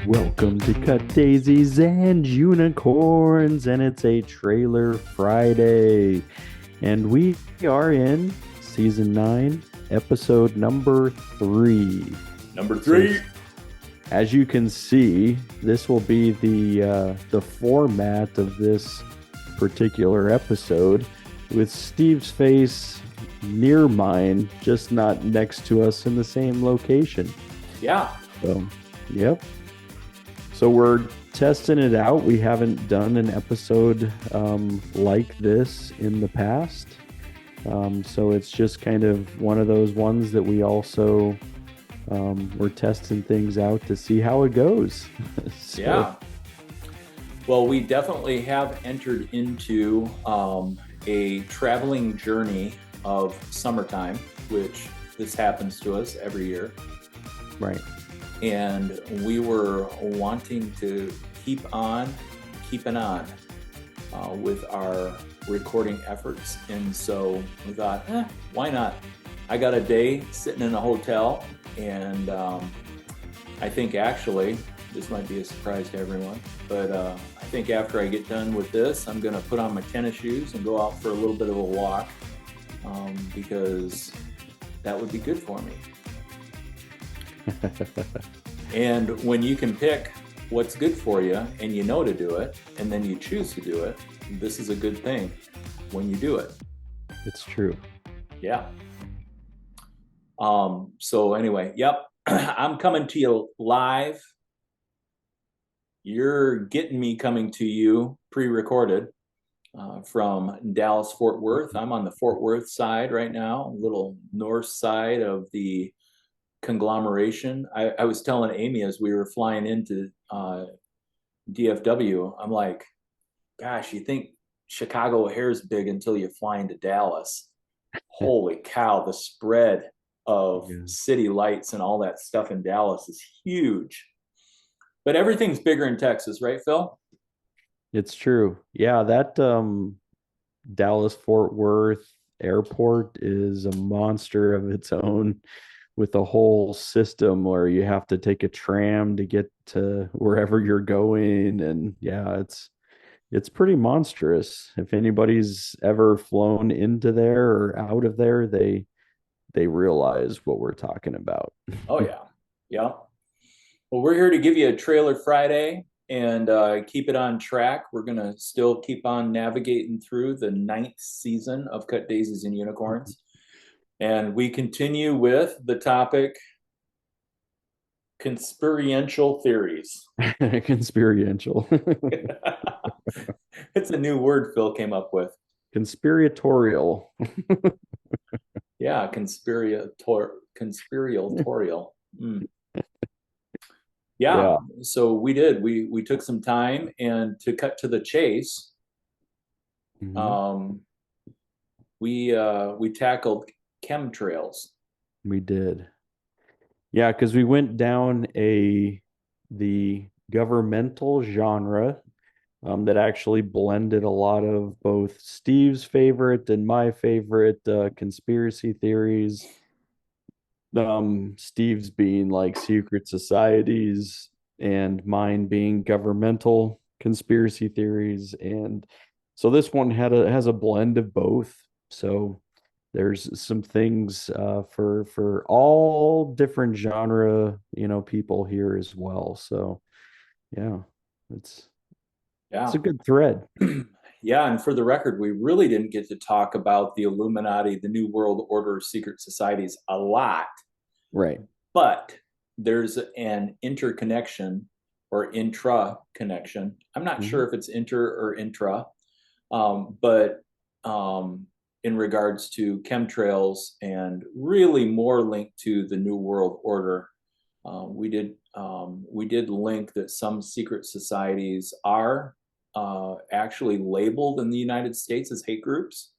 Welcome to Cut Daisies and Unicorns, and it's a trailer Friday. And we are in season 9, episode number 3. Number 3. So, as you can see, this will be the format of this particular episode, with Steve's face near mine, just not next to us in the same location. Yeah. So, yep. So we're testing it out. We haven't done an episode like this in the past. So it's just kind of one of those ones that we also we're testing things out to see how it goes. So, yeah. Well, we definitely have entered into a traveling journey of summertime, which this happens to us every year. right. And we were wanting to keep on keeping on with our recording efforts. And so we thought, why not? I got a day sitting in a hotel, and I think actually, this might be a surprise to everyone, but I think after I get done with this, I'm going to put on my tennis shoes and go out for a little bit of a walk because that would be good for me. And when you can pick what's good for you and you know to do it, and then you choose to do it, this is a good thing when you do it. It's true. Yeah. So anyway, yep. I'm coming to you live. You're getting me coming to you pre-recorded from Dallas, Fort Worth. I'm on the Fort Worth side right now, a little north side of the conglomeration. I was telling Amy as we were flying into DFW, I'm like, gosh, you think Chicago O'Hare's big until you fly into Dallas. Holy cow, the spread of city lights and all that stuff in Dallas is huge. But everything's bigger in Texas, right, Phil? It's true. Yeah, that Dallas Fort Worth airport is a monster of its own, with a whole system where you have to take a tram to get to wherever you're going. And yeah, it's pretty monstrous. If anybody's ever flown into there or out of there, they realize what we're talking about. Oh yeah. Yeah. Well, we're here to give you a trailer Friday and keep it on track. We're going to still keep on navigating through the 9th season of Cut Daisies and Unicorns. And we continue with the topic conspiratorial theories. Conspiratorial. It's a new word Phil came up with. Conspiratorial. Yeah, conspiratorial. Mm. Yeah, so we did. We took some time, and to cut to the chase, Mhm. we tackled chemtrails. We did. Yeah, because we went down the governmental genre that actually blended a lot of both Steve's favorite and my favorite conspiracy theories. Steve's being like secret societies, and mine being governmental conspiracy theories. And so this one has a blend of both. So there's some things for all different genre, people here as well. So yeah, it's it's Yeah. a good thread. Yeah, and for the record, we really didn't get to talk about the Illuminati, the New World Order, secret societies a lot, Right. but there's an interconnection or intra connection. I'm not Mhm. sure if it's inter or intra, but in regards to chemtrails and really more linked to the New World Order, we did link that some secret societies are actually labeled in the United States as hate groups,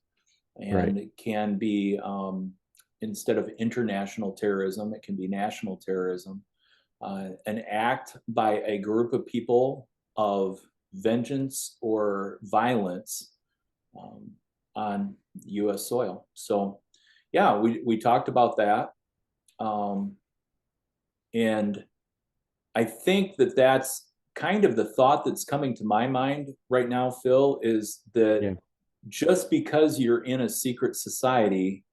Right. and it can be instead of international terrorism, it can be national terrorism, an act by a group of people of vengeance or violence um, on U.S. soil. So, yeah, we talked about that, and I think that that's kind of the thought that's coming to my mind right now, Phil, is that Yeah. just because you're in a secret society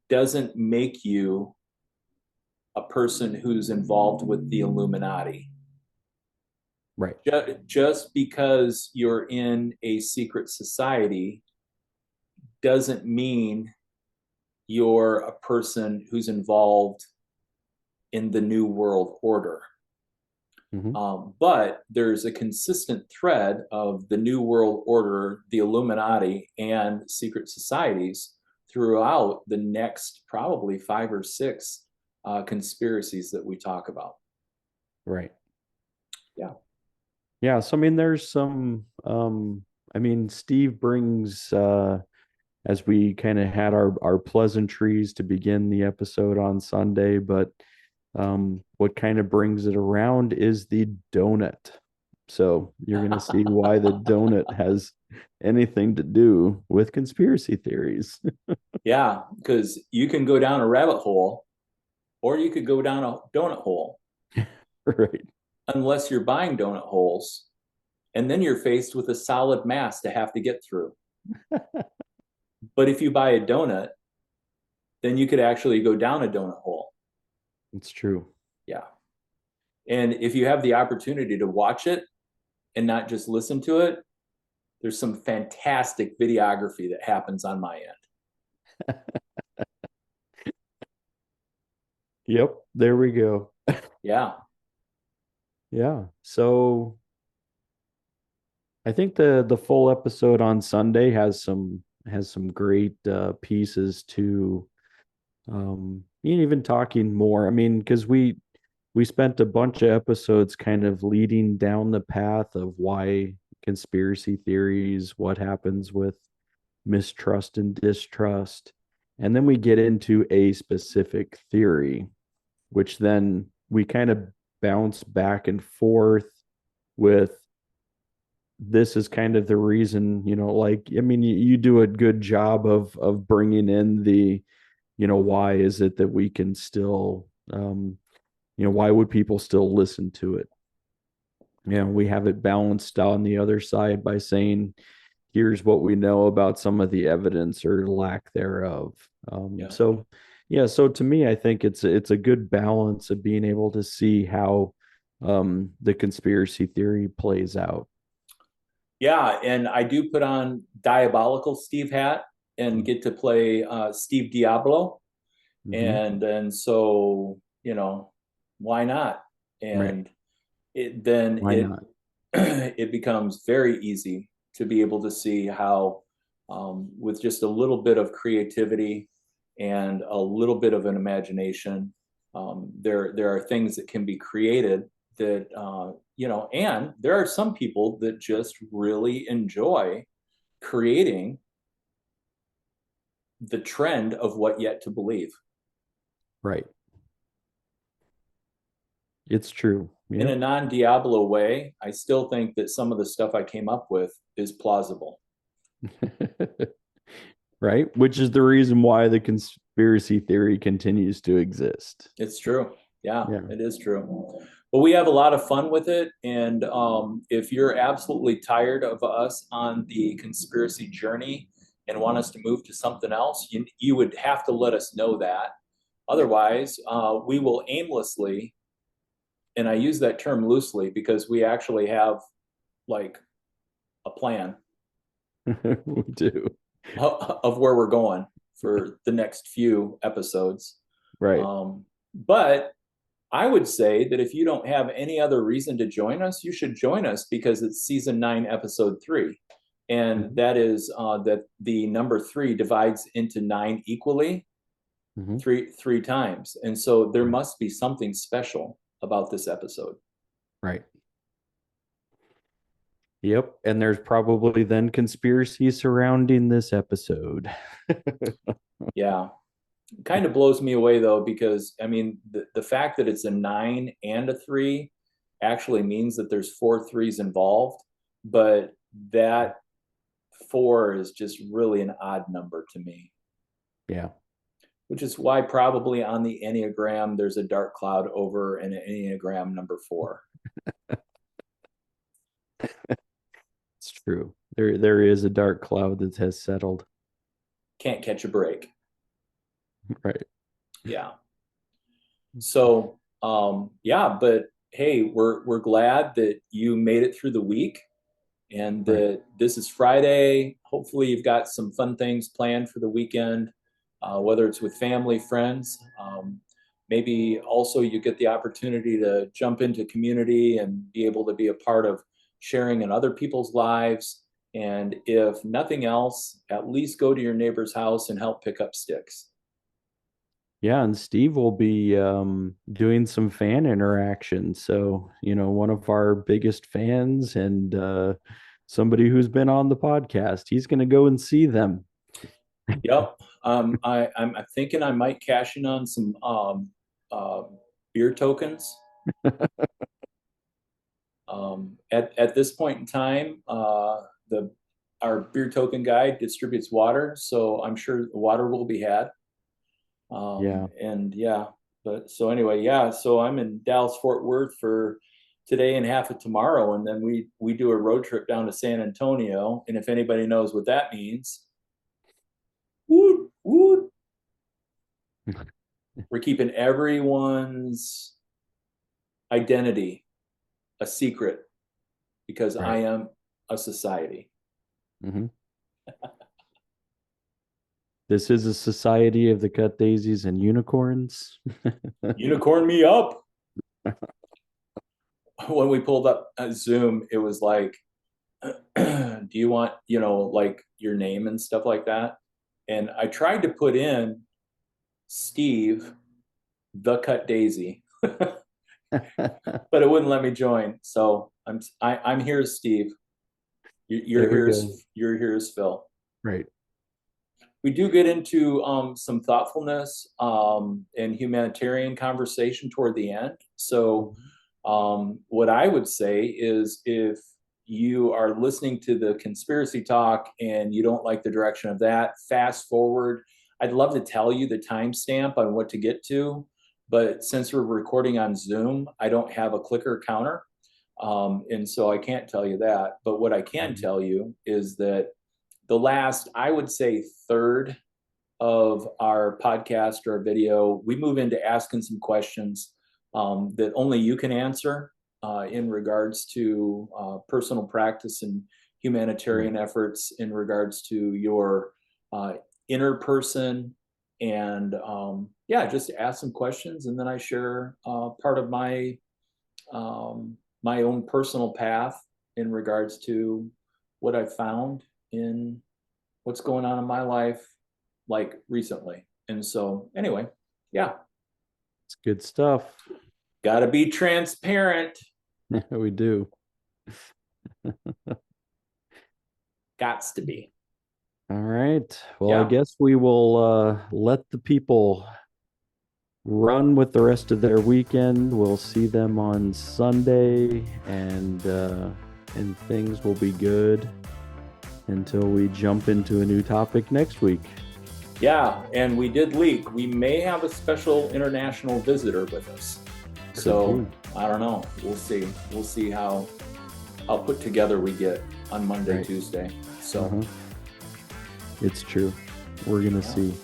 doesn't make you a person who's involved with the Illuminati. Right. Just because you're in a secret society doesn't mean you're a person who's involved in the New World Order. Hmm. But there's a consistent thread of the New World Order, the Illuminati, and secret societies throughout the next probably 5 or 6 conspiracies that we talk about. Right. Yeah. Yeah. So I mean, there's some. I mean, Steve brings as we kind of had our pleasantries to begin the episode on Sunday, but what kind of brings it around is the donut. So you're going to see why the donut has anything to do with conspiracy theories. Yeah, because you can go down a rabbit hole or you could go down a donut hole Right. unless you're buying donut holes. And then you're faced with a solid mass to have to get through. But if you buy a donut, then you could actually go down a donut hole. It's true. Yeah. And if you have the opportunity to watch it and not just listen to it, there's some fantastic videography that happens on my end. Yep. There we go. Yeah. Yeah. So I think the full episode on Sunday has some great pieces to even talking more. I mean, because we spent a bunch of episodes kind of leading down the path of why conspiracy theories, what happens with mistrust and distrust. And then we get into a specific theory, which then we kind of bounce back and forth with this is kind of the reason, like I mean, you do a good job of bringing in the, why is it that we can still why would people still listen to it? We have it balanced on the other side by saying, here's what we know about some of the evidence or lack thereof. Yeah. So, yeah, so to me, I think it's a good balance of being able to see how the conspiracy theory plays out. Yeah. And I do put on diabolical Steve hat and get to play Steve Diablo. Mm-hmm. And so, why not? Right. And then Why not? it becomes very easy to be able to see how, with just a little bit of creativity and a little bit of an imagination, there are things that can be created that and there are some people that just really enjoy creating the trend of what yet to believe. Right. It's true. In a Yep. non-Diablo way, I still think that some of the stuff I came up with is plausible. Right. Which is the reason why the conspiracy theory continues to exist. It's true. Yeah, Yeah. it is true. But we have a lot of fun with it. And if you're absolutely tired of us on the conspiracy journey and want us to move to something else, you would have to let us know that. Otherwise, we will aimlessly, and I use that term loosely because we actually have like a plan We do. of where we're going for the next few episodes. Right. But I would say that if you don't have any other reason to join us, you should join us because it's season 9, episode 3. And Mhm. that is that the number 3 divides into 9 equally Mhm. three times. And so there Right. must be something special about this episode. Right. Yep. And there's probably then conspiracy surrounding this episode. Yeah. It kind of blows me away though, because I mean, the fact that it's a 9 and a 3 actually means that there's 4 3s involved, but that 4 is just really an odd number to me. Yeah. which is why probably on the Enneagram there's a dark cloud over an Enneagram number 4. It's true. There is a dark cloud that has settled. Can't catch a break. Right. Yeah. So yeah, but hey, we're glad that you made it through the week, and that this is Friday. Hopefully you've got some fun things planned for the weekend, whether it's with family, friends. Maybe also you get the opportunity to jump into community and be able to be a part of sharing in other people's lives. And if nothing else, at least go to your neighbor's house and help pick up sticks. Yeah, and Steve will be doing some fan interaction. So, one of our biggest fans and somebody who's been on the podcast, he's going to go and see them. Yep. I'm thinking I might cash in on some beer tokens. At this point in time, our beer token guy distributes water, so I'm sure the water will be had. Yeah. And yeah, but so anyway, yeah, so I'm in Dallas Fort Worth for today and half of tomorrow, and then we do a road trip down to San Antonio. And if anybody knows what that means, woot woot. We're keeping everyone's identity a secret because I am a society. Mm-hmm. This is a society of the cut daisies and unicorns. Unicorn me up. When we pulled up Zoom, it was like, do you want, like your name and stuff like that? And I tried to put in Steve, the cut daisy, but it wouldn't let me join. So I'm here as Steve. You're here as Phil. Right. We do get into some thoughtfulness and humanitarian conversation toward the end. So what I would say is, if you are listening to the conspiracy talk and you don't like the direction of that, fast forward. I'd love to tell you the timestamp on what to get to, but since we're recording on Zoom, I don't have a clicker counter. And so I can't tell you that. But what I can tell you is that the last, I would say, third of our podcast or video, we move into asking some questions that only you can answer in regards to personal practice and humanitarian efforts, in regards to your inner person. And just ask some questions. And then I share part of my own personal path in regards to what I found in what's going on in my life, like recently. And so anyway, yeah. It's good stuff. Got to be transparent. We do. Gots to be. All right. Well, Yeah. I guess we will let the people run with the rest of their weekend. We'll see them on Sunday, and things will be good until we jump into a new topic next week. Yeah, and we did leak. We may have a special international visitor with us. So I don't know. We'll see. We'll see how put together we get on Monday, Tuesday. So it's true. We're gonna see.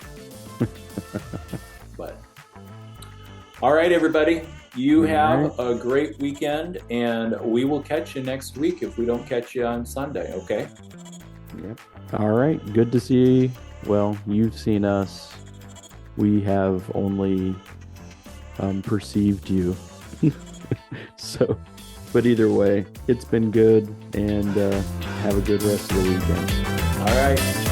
But all right, everybody. You have a great weekend, and we will catch you next week if we don't catch you on Sunday, okay? Yep. All right. Good to see. Well, you've seen us. We have only perceived you. So, but either way, it's been good, and have a good rest of the weekend. All right.